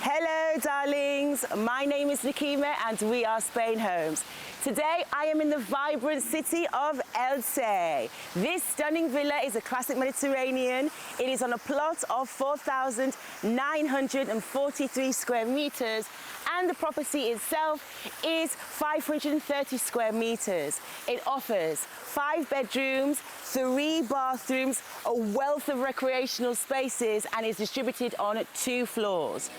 Hello darlings, my name is Nikima and we are Spainhomes. Today I am in the vibrant city of Elche. This stunning villa is a classic Mediterranean. It is on a plot of 4,943 square meters and the property itself is 530 square meters. It offers 5 bedrooms, 3 bathrooms, a wealth of recreational spaces and is distributed on 2 floors.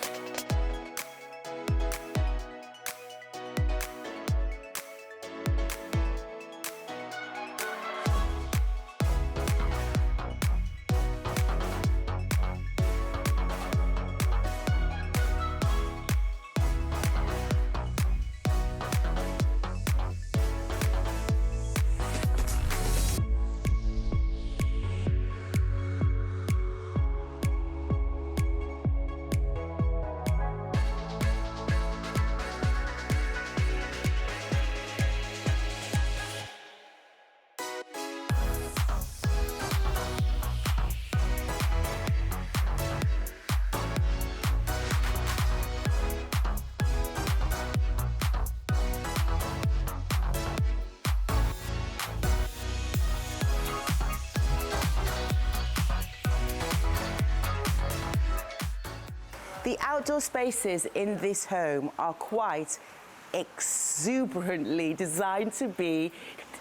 The outdoor spaces in this home are quite exuberantly designed to be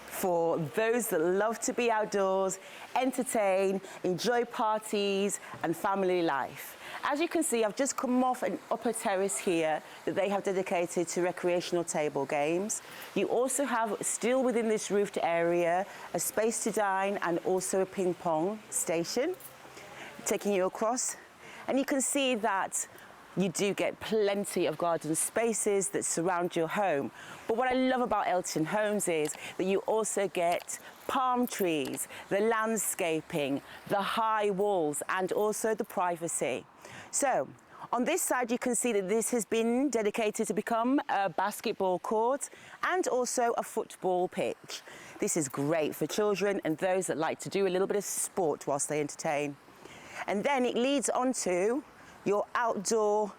for those that love to be outdoors, entertain, enjoy parties and family life. As you can see, I've just come off an upper terrace here that they have dedicated to recreational table games. You also have, still within this roofed area, a space to dine and also a ping pong station, taking you across. And you can see that you do get plenty of garden spaces that surround your home. But what I love about Elche homes is that you also get palm trees, the landscaping, the high walls, and also the privacy. So on this side, you can see that this has been dedicated to become a basketball court and also a football pitch. This is great for children and those that like to do a little bit of sport whilst they entertain. And then it leads on to your outdoor,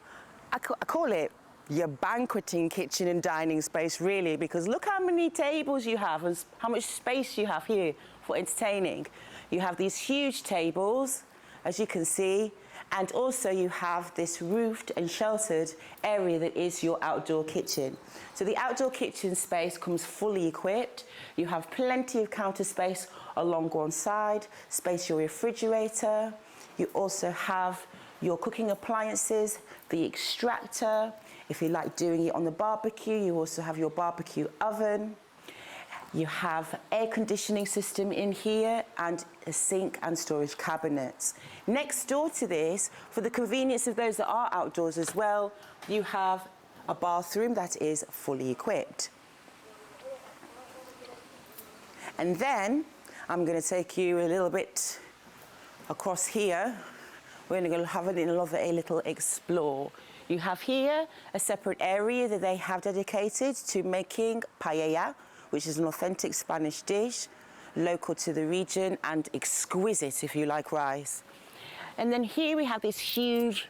I call it your banqueting kitchen and dining space really, because look how many tables you have and how much space you have here for entertaining. You have these huge tables, as you can see, and also you have this roofed and sheltered area that is your outdoor kitchen. So the outdoor kitchen space comes fully equipped. You have plenty of counter space along one side, space your refrigerator. You also have your cooking appliances, the extractor. If you like doing it on the barbecue, you also have your barbecue oven. You have air conditioning system in here and a sink and storage cabinets. Next door to this, for the convenience of those that are outdoors as well, you have a bathroom that is fully equipped. And then I'm going to take you a little bit across here. We're going to have a little explore. You have here a separate area that they have dedicated to making paella, which is an authentic Spanish dish, local to the region and exquisite if you like rice. And then here we have this huge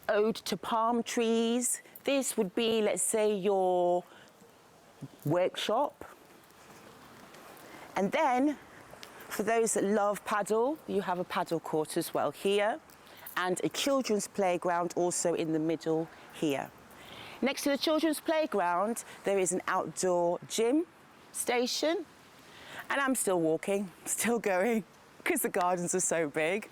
ode to palm trees. This would be, let's say, your workshop. And then for those that love padel, you have a padel court as well here, and a children's playground also in the middle here. Next to the children's playground, there is an outdoor gym station, and I'm still walking, still going, because the gardens are so big.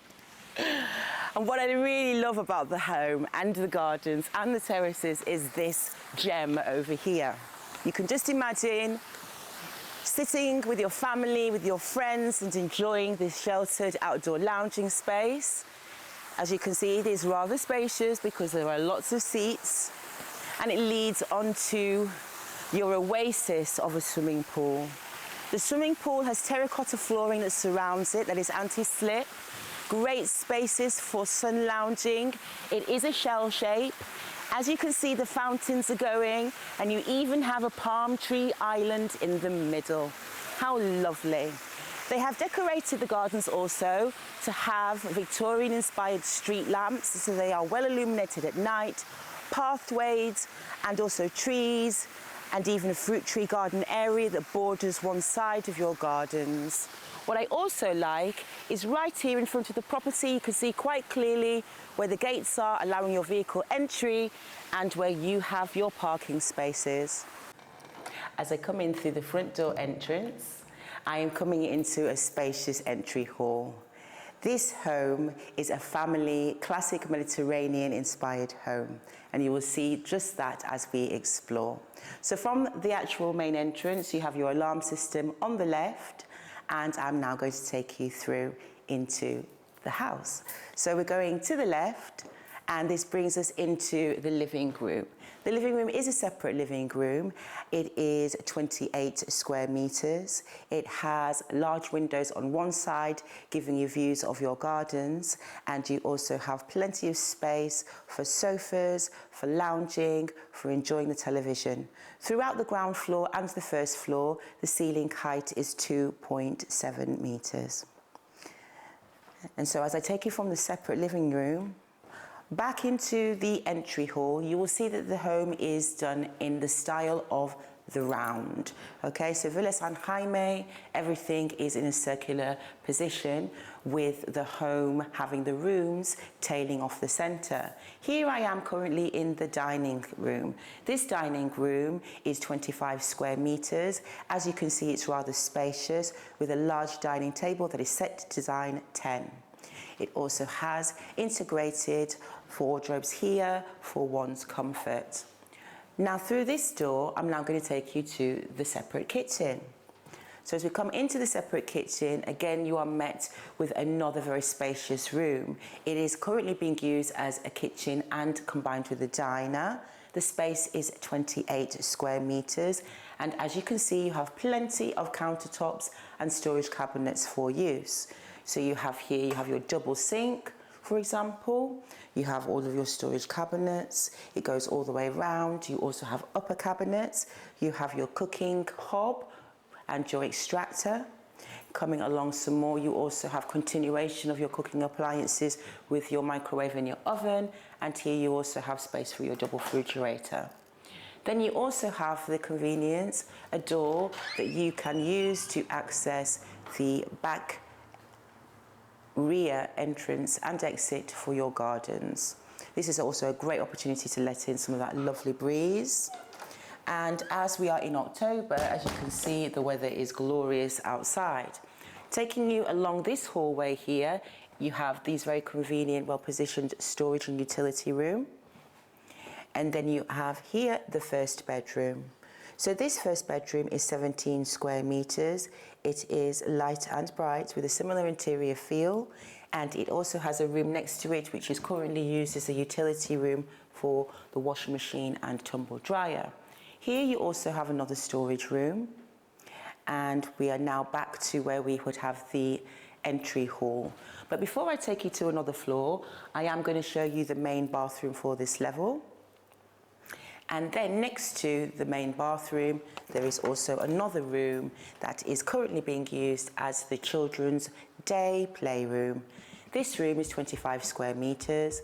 And what I really love about the home and the gardens and the terraces is this gem over here. You can just imagine sitting with your family, with your friends and enjoying this sheltered outdoor lounging space. As you can see, it is rather spacious because there are lots of seats and it leads onto your oasis of a swimming pool. The swimming pool has terracotta flooring that surrounds it that is anti-slip. Great spaces for sun lounging. It is a shell shape. As you can see, the fountains are going and you even have a palm tree island in the middle. How lovely. They have decorated the gardens also to have Victorian-inspired street lamps, so they are well illuminated at night, pathways, and also trees, and even a fruit tree garden area that borders one side of your gardens. What I also like is right here in front of the property, you can see quite clearly where the gates are, allowing your vehicle entry, and where you have your parking spaces. As I come in through the front door entrance, I am coming into a spacious entry hall. This home is a family, classic Mediterranean-inspired home, and you will see just that as we explore. So from the actual main entrance, you have your alarm system on the left, and I'm now going to take you through into the house. So we're going to the left, and this brings us into the living room. The living room is a separate living room. It is 28 square meters. It has large windows on one side, giving you views of your gardens, and you also have plenty of space for sofas, for lounging, for enjoying the television. Throughout the ground floor and the first floor, the ceiling height is 2.7 meters. And so as I take you from the separate living room back into the entry hall, you will see that the home is done in the style of the round. Okay, so Villa San Jaime, everything is in a circular position, with the home having the rooms tailing off the center. Here I am currently in the dining room. This dining room is 25 square meters. As you can see, it's rather spacious, with a large dining table that is set to design 10. It also has integrated wardrobes here for one's comfort. Now through this door, I'm now going to take you to the separate kitchen. So as we come into the separate kitchen, again, you are met with another very spacious room. It is currently being used as a kitchen and combined with a diner. The space is 28 square meters. And as you can see, you have plenty of countertops and storage cabinets for use. So you have here, you have your double sink, for example. You have all of your storage cabinets. It goes all the way around. You also have upper cabinets. You have your cooking hob and your extractor. Coming along some more, you also have continuation of your cooking appliances with your microwave and your oven. And here you also have space for your double refrigerator. Then you also have, for the convenience, a door that you can use to access the back rear entrance and exit for your gardens. This is also a great opportunity to let in some of that lovely breeze. And as we are in October, as you can see, the weather is glorious outside. Taking you along this hallway here, you have these very convenient, well-positioned storage and utility room. And then you have here the first bedroom. So this first bedroom is 17 square meters. It is light and bright with a similar interior feel, and it also has a room next to it which is currently used as a utility room for the washing machine and tumble dryer. Here you also have another storage room, and we are now back to where we would have the entry hall. But before I take you to another floor, I am going to show you the main bathroom for this level. And then next to the main bathroom, there is also another room that is currently being used as the children's day playroom. This room is 25 square meters.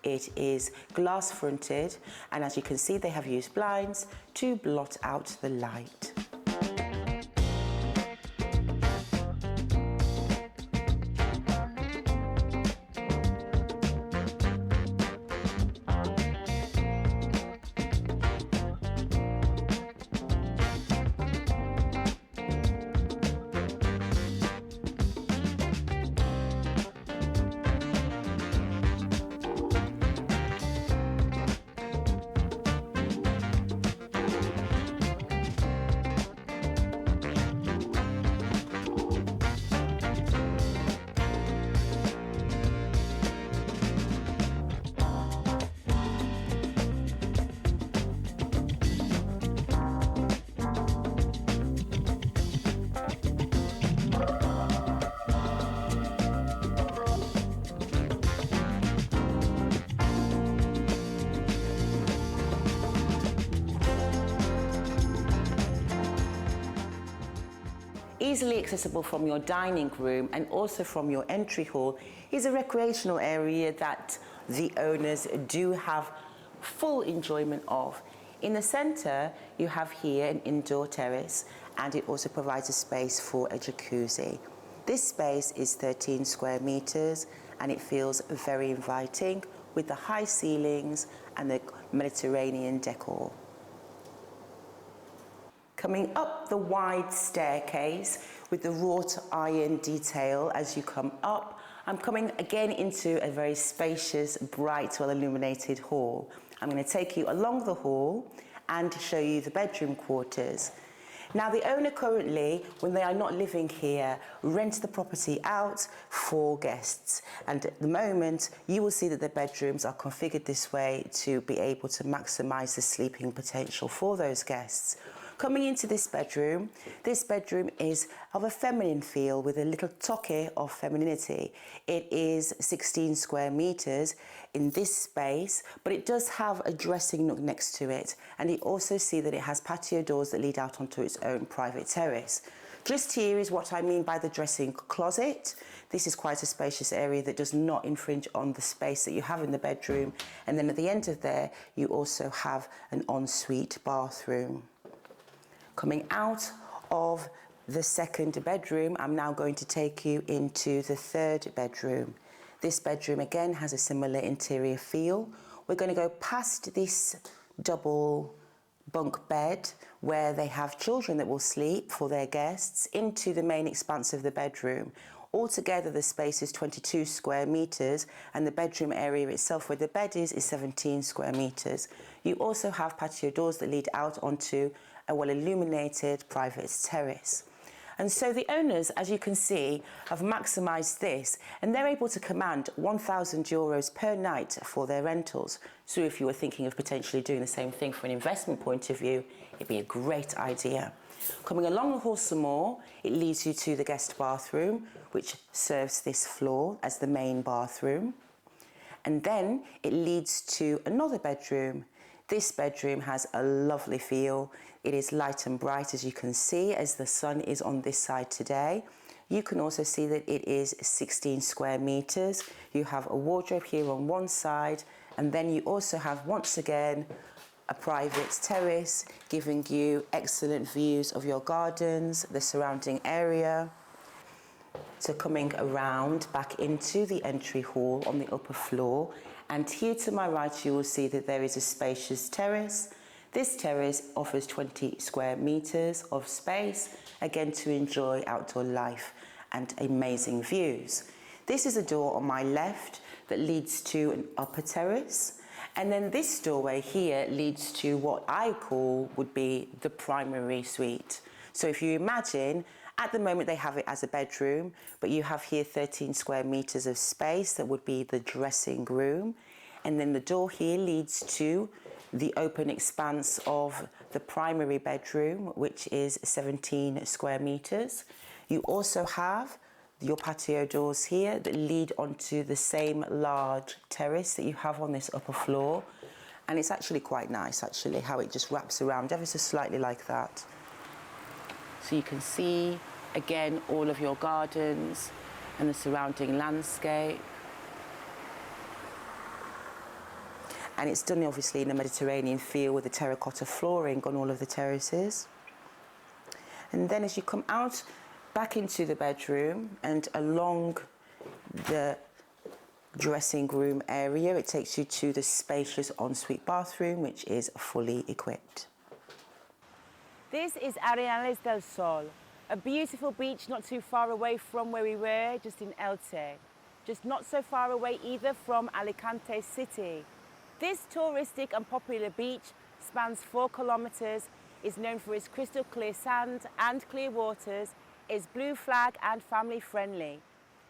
It is glass fronted, and as you can see, they have used blinds to blot out the light. easily accessible from your dining room and also from your entry hall, is a recreational area that the owners do have full enjoyment of. In the centre, you have here an indoor terrace, and it also provides a space for a jacuzzi. This space is 13 square metres and it feels very inviting with the high ceilings and the Mediterranean decor. Coming up the wide staircase with the wrought iron detail as you come up, I'm coming again into a very spacious, bright, well-illuminated hall. I'm going to take you along the hall and show you the bedroom quarters. Now, the owner currently, when they are not living here, rents the property out for guests. And at the moment, you will see that the bedrooms are configured this way to be able to maximise the sleeping potential for those guests. Coming into this bedroom is of a feminine feel with a little toque of femininity. It is 16 square metres in this space, but it does have a dressing nook next to it. And you also see that it has patio doors that lead out onto its own private terrace. Just here is what I mean by the dressing closet. This is quite a spacious area that does not infringe on the space that you have in the bedroom. And then at the end of there, you also have an ensuite bathroom. Coming out of the second bedroom, I'm now going to take you into the third bedroom. This bedroom again has a similar interior feel. We're going to go past this double bunk bed where they have children that will sleep for their guests into the main expanse of the bedroom. Altogether, the space is 22 square metres and the bedroom area itself where the bed is 17 square metres. You also have patio doors that lead out onto a well-illuminated private terrace. And so the owners, as you can see, have maximised this, and they're able to command €1,000 per night for their rentals. So if you were thinking of potentially doing the same thing from an investment point of view, it'd be a great idea. Coming along the hall some more, it leads you to the guest bathroom, which serves this floor as the main bathroom. And then it leads to another bedroom. This bedroom has a lovely feel. It is light and bright, as you can see, as the sun is on this side today. You can also see that it is 16 square metres. You have a wardrobe here on one side, and then you also have, once again, a private terrace, giving you excellent views of your gardens, the surrounding area. So coming around back into the entry hall on the upper floor, and here to my right you will see that there is a spacious terrace. This terrace offers 20 square metres of space, again to enjoy outdoor life and amazing views. This is a door on my left that leads to an upper terrace, and then this doorway here leads to what I call would be the primary suite. So if you imagine, at the moment they have it as a bedroom, but you have here 13 square metres of space that would be the dressing room. And then the door here leads to the open expanse of the primary bedroom, which is 17 square metres. You also have your patio doors here that lead onto the same large terrace that you have on this upper floor. And it's actually quite nice, actually, how it just wraps around ever so slightly like that. So you can see, again, all of your gardens and the surrounding landscape. And it's done, obviously, in a Mediterranean feel with the terracotta flooring on all of the terraces. And then as you come out back into the bedroom and along the dressing room area, it takes you to the spacious ensuite bathroom, which is fully equipped. This is Arenales del Sol, a beautiful beach not too far away from where we were, just in Elche. Just not so far away either from Alicante city. This touristic and popular beach spans 4 kilometres, is known for its crystal clear sand and clear waters, is blue flag and family friendly.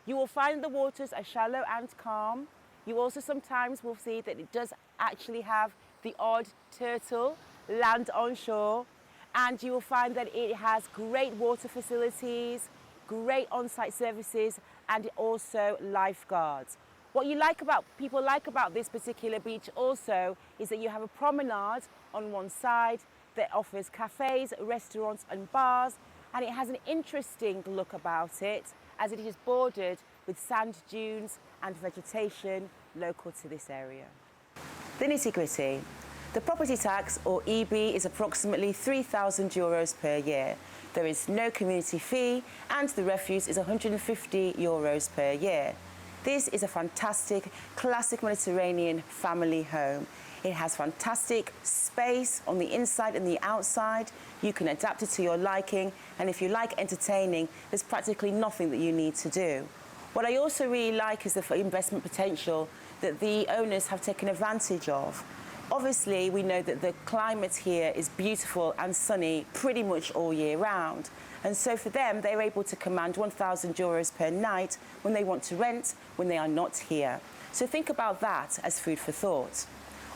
You will find the waters are shallow and calm. You also sometimes will see that it does actually have the odd turtle land on shore. And you will find that it has great water facilities, great on-site services, and also lifeguards. What people like about this particular beach also is that you have a promenade on one side that offers cafes, restaurants and bars, and it has an interesting look about it as it is bordered with sand dunes and vegetation local to this area. The nitty-gritty. The property tax, or EB, is approximately €3,000 per year. There is no community fee, and the refuse is €150 per year. This is a fantastic, classic Mediterranean family home. It has fantastic space on the inside and the outside. You can adapt it to your liking, and if you like entertaining, there's practically nothing that you need to do. What I also really like is the investment potential that the owners have taken advantage of. Obviously, we know that the climate here is beautiful and sunny pretty much all year round. And so for them, they're able to command €1,000 per night when they want to rent, when they are not here. So think about that as food for thought.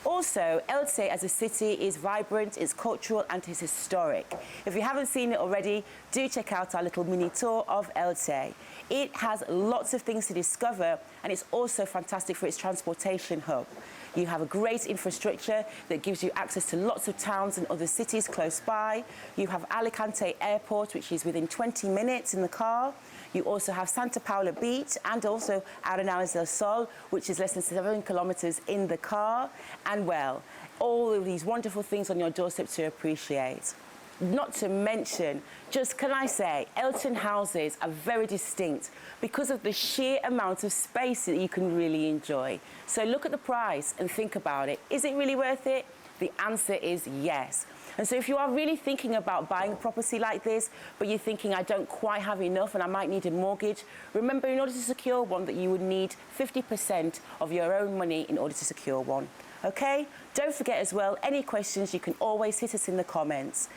Also, Elche as a city is vibrant, it's cultural and it's historic. If you haven't seen it already, do check out our little mini tour of Elche. It has lots of things to discover, and it's also fantastic for its transportation hub. You have a great infrastructure that gives you access to lots of towns and other cities close by. You have Alicante Airport, which is within 20 minutes in the car. You also have Santa Paula Beach and also Arenales del Sol, which is less than 7 kilometers in the car. And well, all of these wonderful things on your doorstep to appreciate. Not to mention, just can I say, Elche houses are very distinct because of the sheer amount of space that you can really enjoy. So look at the price and think about it. Is it really worth it? The answer is yes. And so if you are really thinking about buying a property like this, but you're thinking, I don't quite have enough and I might need a mortgage, remember, in order to secure one, that you would need 50% of your own money in order to secure one. Okay? Don't forget as well, any questions, you can always hit us in the comments.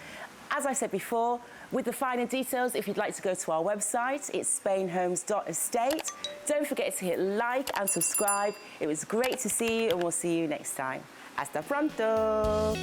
As I said before, with the finer details, if you'd like to go to our website, it's spainhomes.estate. Don't forget to hit like and subscribe. It was great to see you, and we'll see you next time. Hasta pronto!